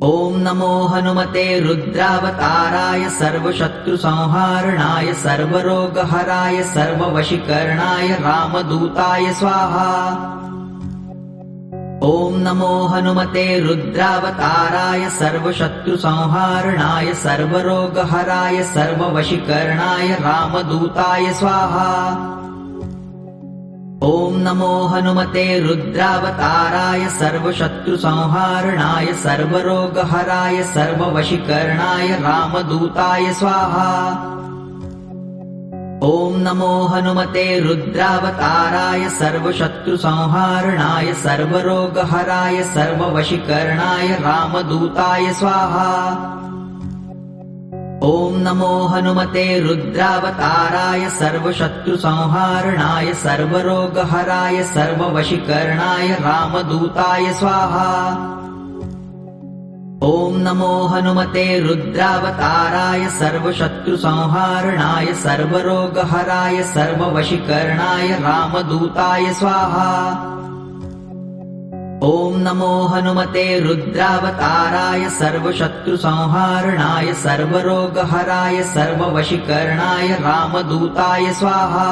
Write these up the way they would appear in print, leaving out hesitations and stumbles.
ॐ नमो हनुमते रुद्रावताराय सर्वशत्रुसंहारणाय सर्वरोगहराय सर्ववशीकरणाय रामदूताय स्वाहा। ॐ नमो हनुमते रुद्रावताराय सर्वशत्रुसंहारणाय सर्वरोगहराय सर्ववशीकरणाय रामदूताय स्वाहा। ॐ नमो हनुमते रुद्रावताराय सर्वशत्रुसंहारणाय सर्वरोगहराय सर्ववशीकरणाय रामदूताय स्वाहा। ॐ नमो हनुमते रुद्रावताराय सर्वशत्रुसंहारणाय सर्वरोगहराय सर्ववशीकरणाय रामदूताय स्वाहा। ॐ नमो हनुमते रुद्रावताराय सर्वशत्रुसंहारणाय सर्वरोगहराय सर्ववशीकरणाय रामदूताय स्वाहा। ॐ नमो हनुमते रुद्रावताराय सर्वशत्रुसंहारणाय सर्वरोगहराय सर्ववशीकरणाय रामदूताय स्वाहा। ॐ नमो हनुमते रुद्रावताराय सर्वशत्रुसंहारणाय सर्वरोगहराय सर्ववशीकरणाय रामदूताय स्वाहा।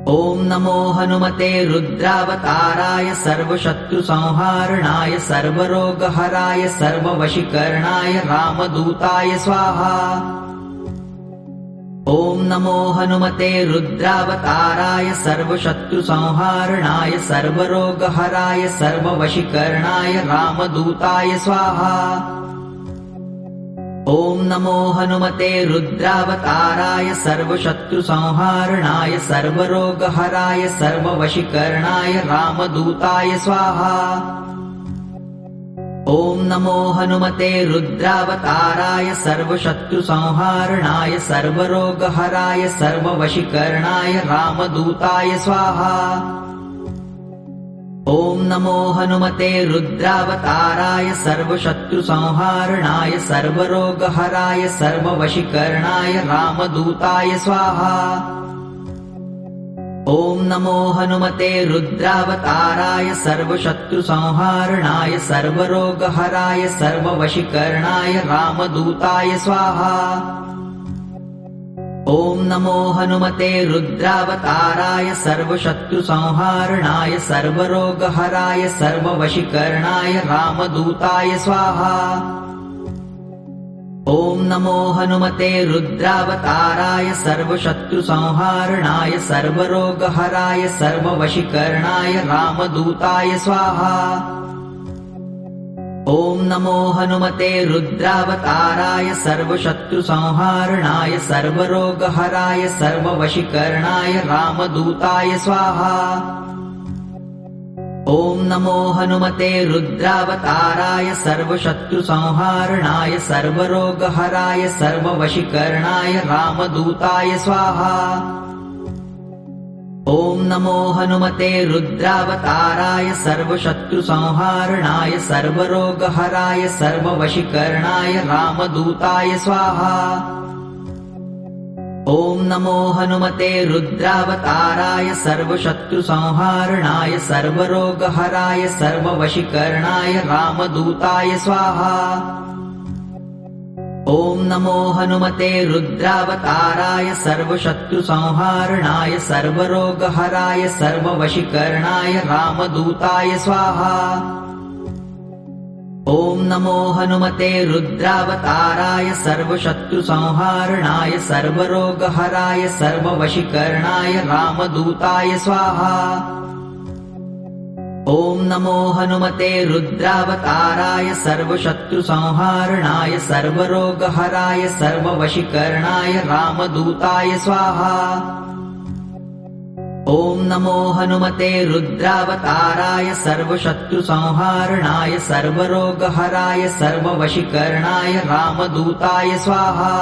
ॐ नमो हनुमते रुद्रावताराय सर्वशत्रुसंहारणाय सर्वरोगहराय सर्ववशीकरणाय रामदूताय स्वाहा। ॐ नमो हनुमते रुद्रावताराय सर्वशत्रुसंहारणाय सर्वरोगहराय सर्ववशीकरणाय रामदूताय स्वाहा। ॐ नमो हनुमते रुद्रावताराय सर्वशत्रुसंहारणाय सर्वरोगहराय सर्ववशीकरणाय रामदूताय स्वाहा। ॐ नमो हनुमते रुद्रावताराय सर्वशत्रुसंहारणाय सर्वरोगहराय सर्ववशीकरणाय रामदूताय स्वाहा। ॐ नमो हनुमते रुद्रावताराय सर्वशत्रुसंहारणाय सर्वरोगहराय सर्ववशीकरणाय रामदूताय स्वाहा। ॐ नमो हनुमते रुद्रावताराय सर्वशत्रुसंहारणाय सर्वरोगहराय सर्ववशीकरणाय रामदूताय स्वाहा। ॐ नमो हनुमते रुद्रावताराय सर्वशत्रुसंहारणाय सर्वरोगहराय सर्ववशीकरणाय रामदूताय स्वाहा। ॐ नमो हनुमते रुद्रावताराय सर्वशत्रुसंहारणाय सर्वरोगहराय सर्ववशीकरणाय रामदूताय स्वाहा। ॐ नमो हनुमते रुद्रावताराय सर्वशत्रुसंहारणाय सर्वरोगहराय सर्ववशीकरणाय रामदूताय स्वाहा। ॐ नमो हनुमते रुद्रावताराय सर्वशत्रुसंहारणाय सर्वरोगहराय सर्ववशीकरणाय रामदूताय स्वाहा। ॐ नमो हनुमते रुद्रावताराय सर्वशत्रुसंहारणाय सर्वरोगहराय सर्ववशीकरणाय रामदूताय स्वाहा। ॐ नमो हनुमते रुद्रावताराय सर्वशत्रुसंहारणाय सर्वरोगहराय सर्ववशीकरणाय रामदूताय स्वाहा। ॐ नमो हनुमते रुद्रावताराय सर्वशत्रुसंहारणाय सर्वरोगहराय सर्ववशीकरणाय रामदूताय स्वाहा। ॐ नमो हनुमते रुद्रावताराय सर्वशत्रुसंहारणाय सर्वरोगहराय सर्ववशीकरणाय रामदूताय स्वाहा। ॐ नमो हनुमते रुद्रावताराय सर्वशत्रुसंहारणाय सर्वरोगहराय सर्ववशीकरणाय रामदूताय स्वाहा। ॐ नमो हनुमते रुद्रावताराय सर्वशत्रुसंहारणाय सर्वरोगहराय सर्ववशीकरणाय रामदूताय स्वाहा।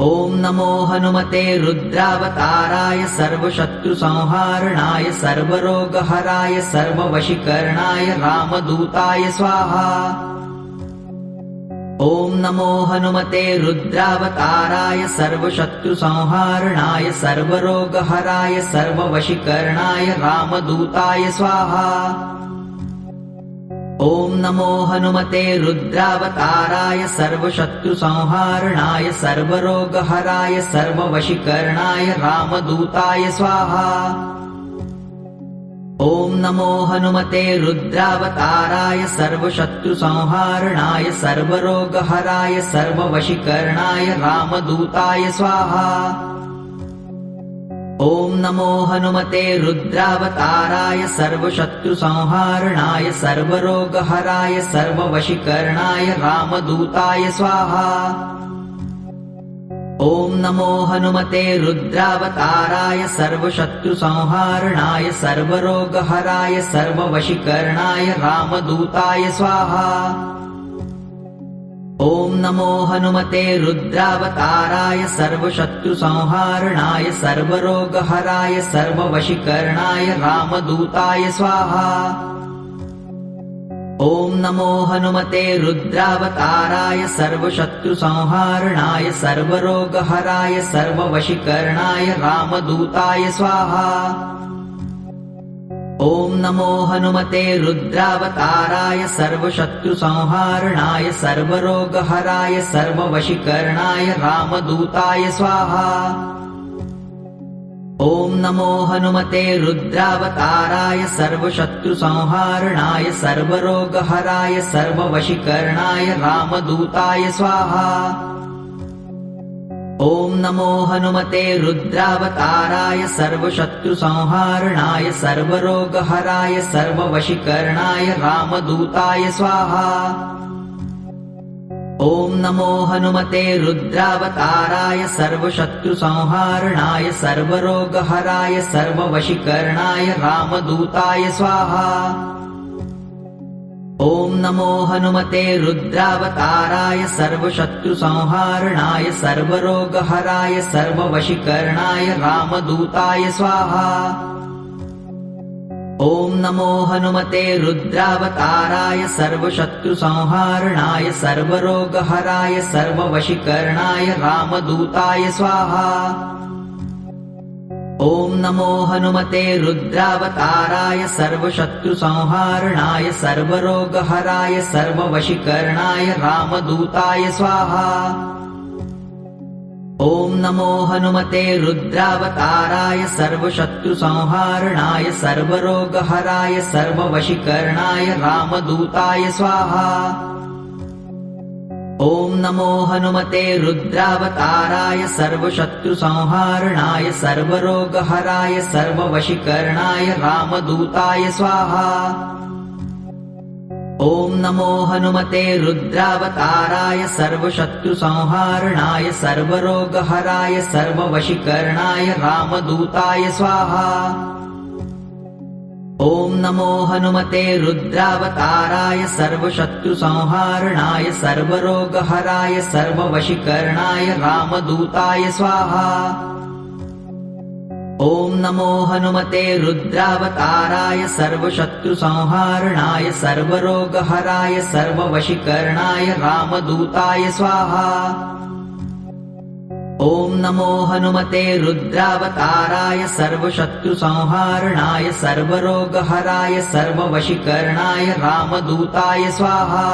ॐ नमो हनुमते रुद्रावताराय सर्वशत्रुसंहारणाय सर्वरोगहराय सर्ववशीकरणाय रामदूताय स्वाहा। ॐ नमो हनुमते रुद्रावताराय सर्वशत्रुसंहारणाय सर्वरोगहराय सर्ववशीकरणाय रामदूताय स्वाहा। ॐ नमो हनुमते रुद्रावताराय सर्वशत्रुसंहारणाय सर्वरोगहराय सर्ववशीकरणाय रामदूताय स्वाहा। ॐ नमो हनुमते रुद्रावताराय सर्वशत्रुसंहारणाय सर्वरोगहराय सर्ववशीकरणाय रामदूताय स्वाहा। ॐ नमो हनुमते रुद्रावताराय सर्वशत्रुसंहारणाय सर्वरोगहराय सर्ववशीकरणाय रामदूताय स्वाहा। ॐ नमो हनुमते रुद्रावताराय सर्वशत्रुसंहारणाय सर्वरोगहराय सर्ववशीकरणाय रामदूताय स्वाहा। ॐ नमो हनुमते रुद्रावताराय सर्वशत्रुसंहारणाय सर्वरोगहराय सर्ववशीकरणाय रामदूताय स्वाहा। ॐ नमो हनुमते रुद्रावताराय सर्वशत्रुसंहारणाय सर्वरोगहराय सर्ववशीकरणाय रामदूताय स्वाहा। ॐ नमो हनुमते रुद्रावताराय सर्वशत्रुसंहारणाय सर्वरोगहराय सर्ववशीकरणाय रामदूताय स्वाहा। ॐ नमो हनुमते रुद्रावताराय सर्वशत्रुसंहारणाय सर्वरोगहराय सर्ववशीकरणाय रामदूताय स्वाहा। ॐ नमो हनुमते रुद्रावताराय सर्वशत्रुसंहारणाय सर्वरोगहराय सर्ववशीकरणाय रामदूताय स्वाहा। ॐ नमो हनुमते रुद्रावताराय सर्वशत्रुसंहारणाय सर्वरोगहराय सर्ववशीकरणाय रामदूताय स्वाहा। ॐ नमो हनुमते रुद्रावताराय सर्वशत्रुसंहारणाय सर्वरोगहराय सर्ववशीकरणाय रामदूताय स्वाहा। ॐ नमो हनुमते रुद्रावताराय सर्वशत्रुसंहारणाय सर्वरोगहराय सर्ववशीकरणाय रामदूताय स्वाहा। ॐ नमो हनुमते रुद्रावताराय सर्वशत्रुसंहारणाय सर्वरोगहराय सर्ववशीकरणाय रामदूताय स्वाहा। ॐ नमो हनुमते रुद्रावताराय सर्वशत्रुसंहारणाय सर्वरोगहराय सर्ववशीकरणाय रामदूताय स्वाहा। ॐ नमो हनुमते रुद्रावताराय सर्वशत्रुसंहारणाय सर्वरोगहराय सर्ववशीकरणाय रामदूताय स्वाहा। ॐ नमो हनुमते रुद्रावताराय सर्वशत्रुसंहारणाय सर्वरोगहराय सर्ववशीकरणाय रामदूताय स्वाहा। ॐ नमो हनुमते रुद्रावताराय सर्वशत्रुसंहारणाय सर्वरोगहराय सर्ववशीकरणाय रामदूताय स्वाहा। ॐ नमो हनुमते रुद्रावताराय सर्वशत्रुसंहारणाय सर्वरोगहराय सर्ववशीकरणाय रामदूताय स्वाहा। ॐ नमो हनुमते रुद्रावताराय सर्वशत्रुसंहारणाय सर्वरोगहराय सर्ववशीकरणाय रामदूताय स्वाहा।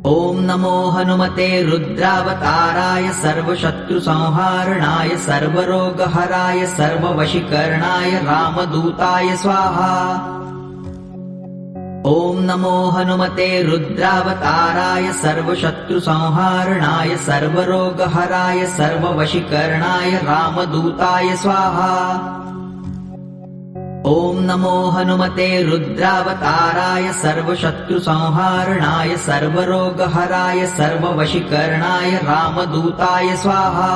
ॐ नमो हनुमते रुद्रावताराय सर्वशत्रुसंहारणाय सर्वरोगहराय सर्ववशीकरणाय रामदूताय स्वाहा। ॐ नमो हनुमते रुद्रावताराय सर्वशत्रुसंहारणाय सर्वरोगहराय सर्ववशीकरणाय रामदूताय स्वाहा। ॐ नमो हनुमते रुद्रावताराय सर्वशत्रुसंहारणाय सर्वरोगहराय सर्ववशीकरणाय रामदूताय स्वाहा।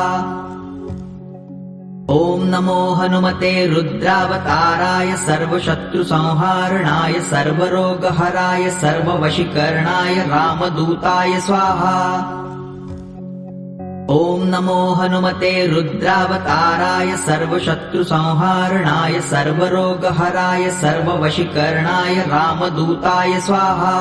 ॐ नमो हनुमते रुद्रावताराय सर्वशत्रुसंहारणाय सर्वरोगहराय सर्ववशीकरणाय रामदूताय स्वाहा। ॐ नमो हनुमते रुद्रावताराय सर्वशत्रुसंहारणाय सर्वरोगहराय सर्ववशीकरणाय रामदूताय स्वाहा।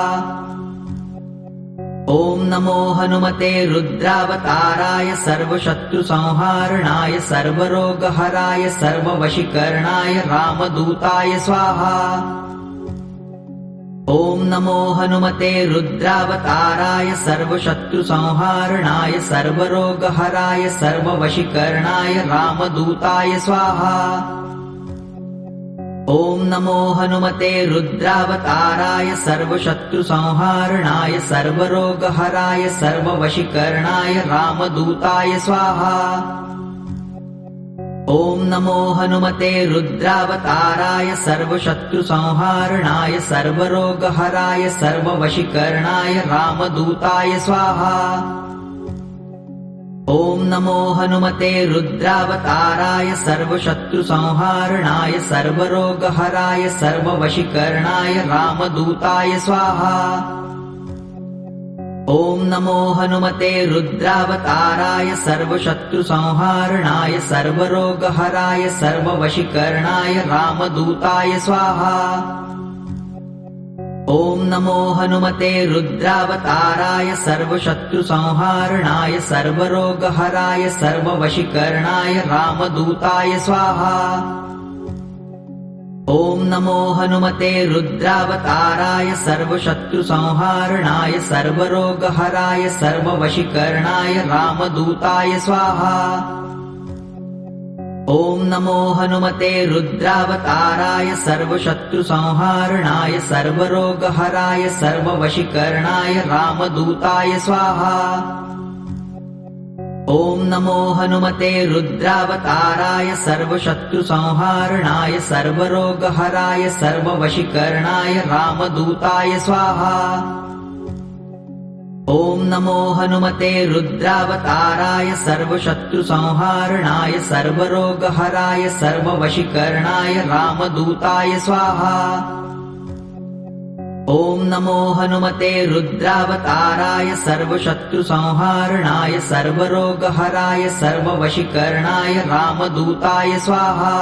ॐ नमो हनुमते रुद्रावताराय सर्वशत्रुसंहारणाय सर्वरोगहराय सर्ववशीकरणाय रामदूताय स्वाहा। ॐ नमो हनुमते रुद्रावताराय सर्वशत्रुसंहारणाय सर्वरोगहराय सर्ववशीकरणाय रामदूताय स्वाहा। ॐ नमो हनुमते रुद्रावताराय सर्वशत्रुसंहारणाय सर्वरोगहराय सर्ववशीकरणाय रामदूताय स्वाहा। ॐ नमो हनुमते रुद्रावताराय सर्वशत्रुसंहारणाय सर्वरोगहराय सर्ववशीकरणाय रामदूताय स्वाहा। ॐ नमो हनुमते रुद्रावताराय सर्वशत्रुसंहारणाय सर्वरोगहराय सर्ववशीकरणाय रामदूताय स्वाहा। ॐ नमो हनुमते रुद्रावताराय सर्वशत्रुसंहारणाय सर्वरोगहराय सर्ववशीकरणाय रामदूताय स्वाहा। ॐ नमो हनुमते रुद्रावताराय सर्वशत्रुसंहारणाय सर्वरोगहराय सर्ववशीकरणाय रामदूताय स्वाहा। ॐ नमो हनुमते रुद्रावताराय सर्वशत्रुसंहारणाय सर्वरोगहराय सर्ववशीकरणाय रामदूताय स्वाहा। ॐ नमो हनुमते रुद्रावताराय सर्वशत्रुसंहारणाय सर्वरोगहराय सर्ववशीकरणाय रामदूताय स्वाहा। ॐ नमो हनुमते रुद्रावताराय सर्वशत्रुसंहारणाय सर्वरोगहराय सर्ववशीकरणाय रामदूताय स्वाहा। ॐ नमो हनुमते रुद्रावताराय सर्वशत्रुसंहारणाय सर्वरोगहराय सर्ववशीकरणाय रामदूताय स्वाहा। ॐ नमो हनुमते रुद्रावताराय सर्वशत्रुसंहारणाय सर्वरोगहराय सर्ववशीकरणाय रामदूताय स्वाहा।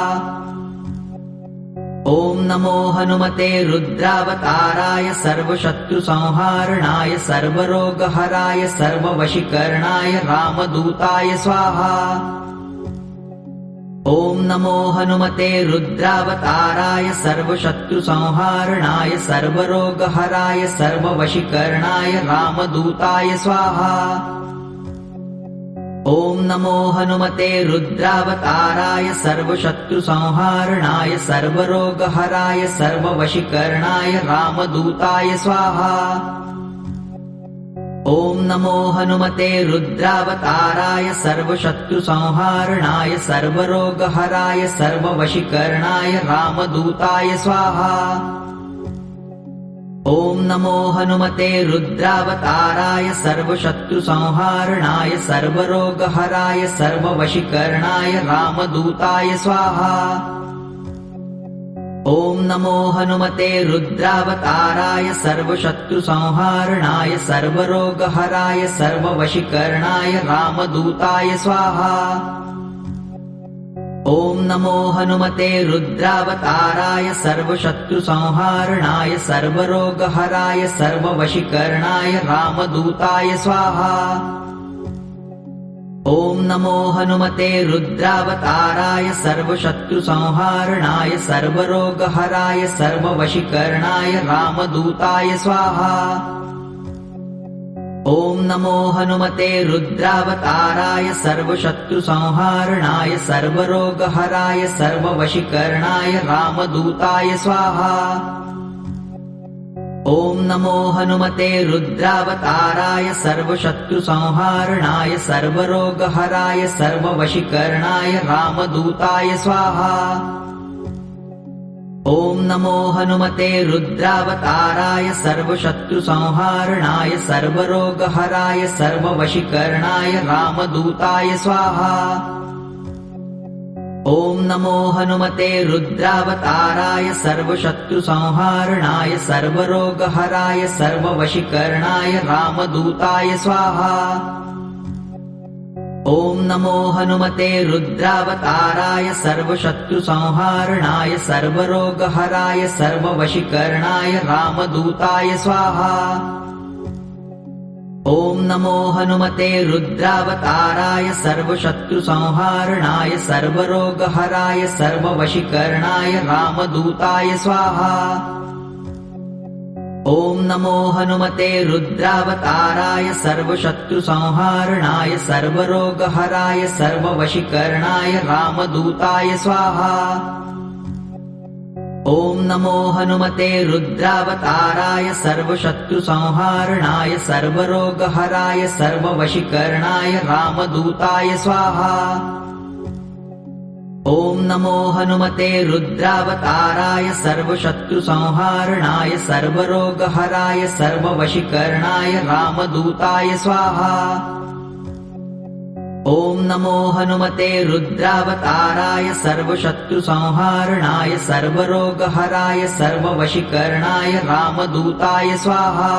ॐ नमो हनुमते रुद्रावताराय सर्वशत्रुसंहारणाय सर्वरोगहराय सर्ववशीकरणाय रामदूताय स्वाहा। ॐ नमो हनुमते रुद्रावताराय सर्वशत्रुसंहारणाय सर्वरोगहराय सर्ववशीकरणाय रामदूताय स्वाहा। ॐ नमो हनुमते रुद्रावताराय सर्वशत्रुसंहारणाय सर्वरोगहराय सर्ववशीकरणाय रामदूताय स्वाहा। ॐ नमो हनुमते रुद्रावताराय सर्वशत्रुसंहारणाय सर्वरोगहराय सर्ववशीकरणाय रामदूताय स्वाहा। ॐ नमो हनुमते रुद्रावताराय सर्वशत्रुसंहारणाय सर्वरोगहराय सर्ववशीकरणाय रामदूताय स्वाहा। ॐ नमो हनुमते रुद्रावताराय सर्वशत्रुसंहारणाय सर्वरोगहराय सर्ववशीकरणाय रामदूताय स्वाहा। ॐ नमो हनुमते रुद्रावताराय सर्वशत्रुसंहारणाय सर्वरोगहराय सर्ववशीकरणाय रामदूताय स्वाहा। ॐ नमो हनुमते रुद्रावताराय सर्वशत्रुसंहारणाय सर्वरोगहराय सर्ववशीकरणाय रामदूताय स्वाहा। ॐ नमो हनुमते रुद्रावताराय सर्वशत्रुसंहारणाय सर्वरोगहराय सर्ववशीकरणाय रामदूताय स्वाहा। ॐ नमो हनुमते रुद्रावताराय सर्वशत्रुसंहारणाय सर्वरोगहराय सर्ववशीकरणाय रामदूताय स्वाहा। ॐ नमो हनुमते रुद्रावताराय सर्वशत्रुसंहारणाय सर्वरोगहराय सर्ववशीकरणाय रामदूताय स्वाहा। ॐ नमो हनुमते रुद्रावताराय सर्वशत्रुसंहारणाय सर्वरोगहराय सर्ववशीकरणाय रामदूताय स्वाहा। ॐ नमो हनुमते रुद्रावताराय सर्वशत्रुसंहारणाय सर्वरोगहराय सर्ववशीकरणाय रामदूताय स्वाहा। ॐ नमो हनुमते रुद्रावताराय सर्वशत्रुसंहारणाय सर्वरोगहराय सर्ववशीकरणाय रामदूताय स्वाहा। ॐ नमो हनुमते रुद्रावताराय सर्वशत्रुसंहारणाय सर्वरोगहराय सर्ववशीकरणाय रामदूताय स्वाहा। ॐ नमो हनुमते रुद्रावताराय सर्वशत्रुसंहारणाय सर्वरोगहराय सर्ववशीकरणाय रामदूताय स्वाहा। ॐ नमो हनुमते रुद्रावताराय सर्वशत्रुसंहारणाय सर्वरोगहराय सर्ववशीकरणाय रामदूताय स्वाहा। ॐ नमो हनुमते रुद्रावताराय सर्वशत्रुसंहारणाय सर्वरोगहराय सर्ववशीकरणाय रामदूताय स्वाहा।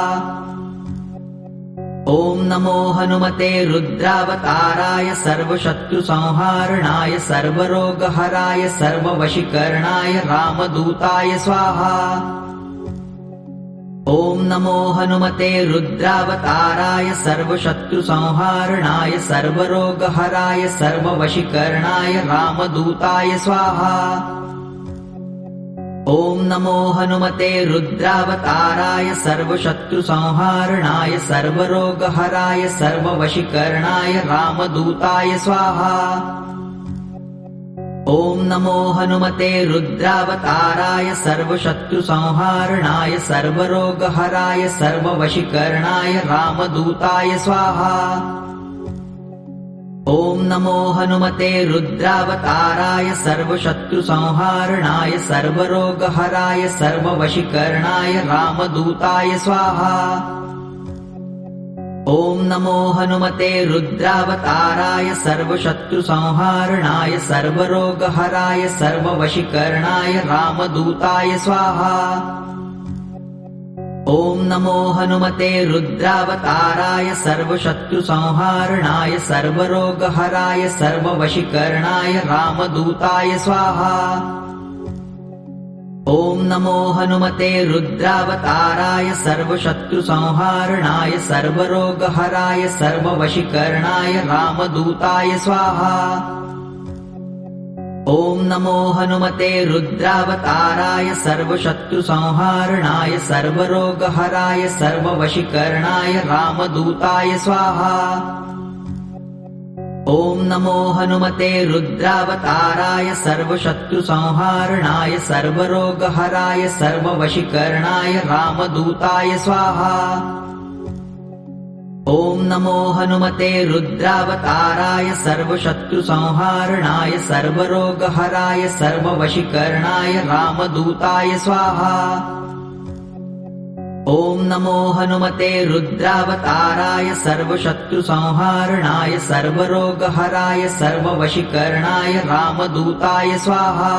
ॐ नमो हनुमते रुद्रावताराय सर्वशत्रुसंहारणाय सर्वरोगहराय सर्ववशीकरणाय रामदूताय स्वाहा। ॐ नमो हनुमते रुद्रावताराय सर्वशत्रुसंहारणाय सर्वरोगहराय सर्ववशीकरणाय रामदूताय स्वाहा। ॐ नमो हनुमते रुद्रावताराय सर्वशत्रुसंहारणाय सर्वरोगहराय सर्ववशीकरणाय रामदूताय स्वाहा। ॐ नमो हनुमते रुद्रावताराय सर्वशत्रुसंहारणाय सर्वरोगहराय सर्ववशीकरणाय रामदूताय स्वाहा। ॐ नमो हनुमते रुद्रावताराय सर्वशत्रुसंहारणाय सर्वरोगहराय सर्ववशीकरणाय रामदूताय स्वाहा। ॐ नमो हनुमते रुद्रावताराय सर्वशत्रुसंहारणाय सर्वरोगहराय सर्ववशीकरणाय रामदूताय स्वाहा। ॐ नमो हनुमते रुद्रावताराय सर्वशत्रुसंहारणाय सर्वरोगहराय सर्ववशीकरणाय रामदूताय स्वाहा। ॐ नमो हनुमते रुद्रावताराय सर्वशत्रुसंहारणाय सर्वरोगहराय सर्ववशीकरणाय रामदूताय स्वाहा। ॐ नमो हनुमते रुद्रावताराय सर्वशत्रुसंहारणाय सर्वरोगहराय सर्ववशीकरणाय रामदूताय स्वाहा। ॐ नमो हनुमते रुद्रावताराय सर्वशत्रुसंहारणाय सर्वरोगहराय सर्ववशीकरणाय रामदूताय स्वाहा। ॐ नमो हनुमते रुद्रावताराय सर्वशत्रुसंहारणाय सर्वरोगहराय सर्ववशीकरणाय रामदूताय स्वाहा। ॐ नमो हनुमते रुद्रावताराय सर्वशत्रुसंहारणाय सर्वरोगहराय सर्ववशीकरणाय रामदूताय स्वाहा।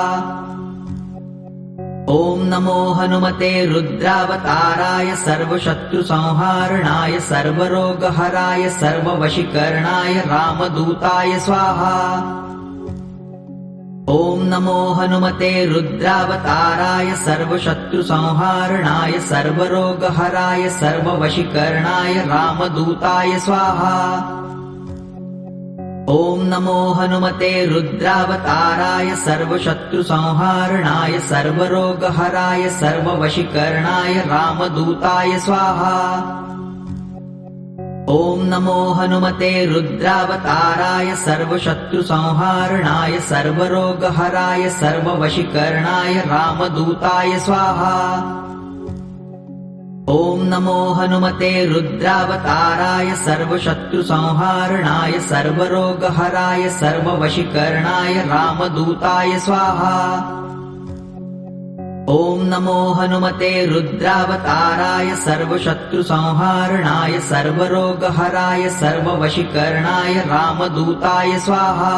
ॐ नमो हनुमते रुद्रावताराय सर्वशत्रुसंहारणाय सर्वरोगहराय सर्ववशीकरणाय रामदूताय स्वाहा। ॐ नमो हनुमते रुद्रावताराय सर्वशत्रुसंहारणाय सर्वरोगहराय सर्ववशीकरणाय रामदूताय स्वाहा। ॐ नमो हनुमते रुद्रावताराय सर्वशत्रुसंहारणाय सर्वरोगहराय सर्ववशीकरणाय रामदूताय स्वाहा। ॐ नमो हनुमते रुद्रावताराय सर्वशत्रुसंहारणाय सर्वरोगहराय सर्ववशीकरणाय रामदूताय स्वाहा। ॐ नमो हनुमते रुद्रावताराय सर्वशत्रुसंहारणाय सर्वरोगहराय सर्ववशीकरणाय रामदूताय स्वाहा। ॐ नमो हनुमते रुद्रावताराय सर्वशत्रुसंहारणाय सर्वरोगहराय सर्ववशीकरणाय रामदूताय स्वाहा।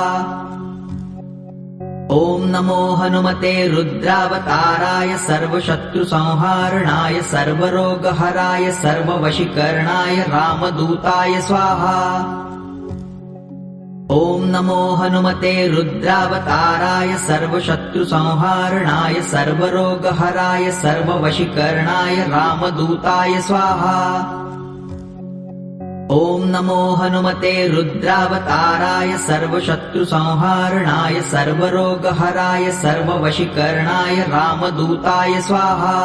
ॐ नमो हनुमते रुद्रावताराय सर्वशत्रुसंहारणाय सर्वरोगहराय सर्ववशीकरणाय रामदूताय स्वाहा। ॐ नमो हनुमते रुद्रावताराय सर्वशत्रुसंहारणाय सर्वरोगहराय सर्ववशीकरणाय रामदूताय स्वाहा। ॐ नमो हनुमते रुद्रावताराय सर्वशत्रुसंहारणाय सर्वरोगहराय सर्ववशीकरणाय रामदूताय स्वाहा।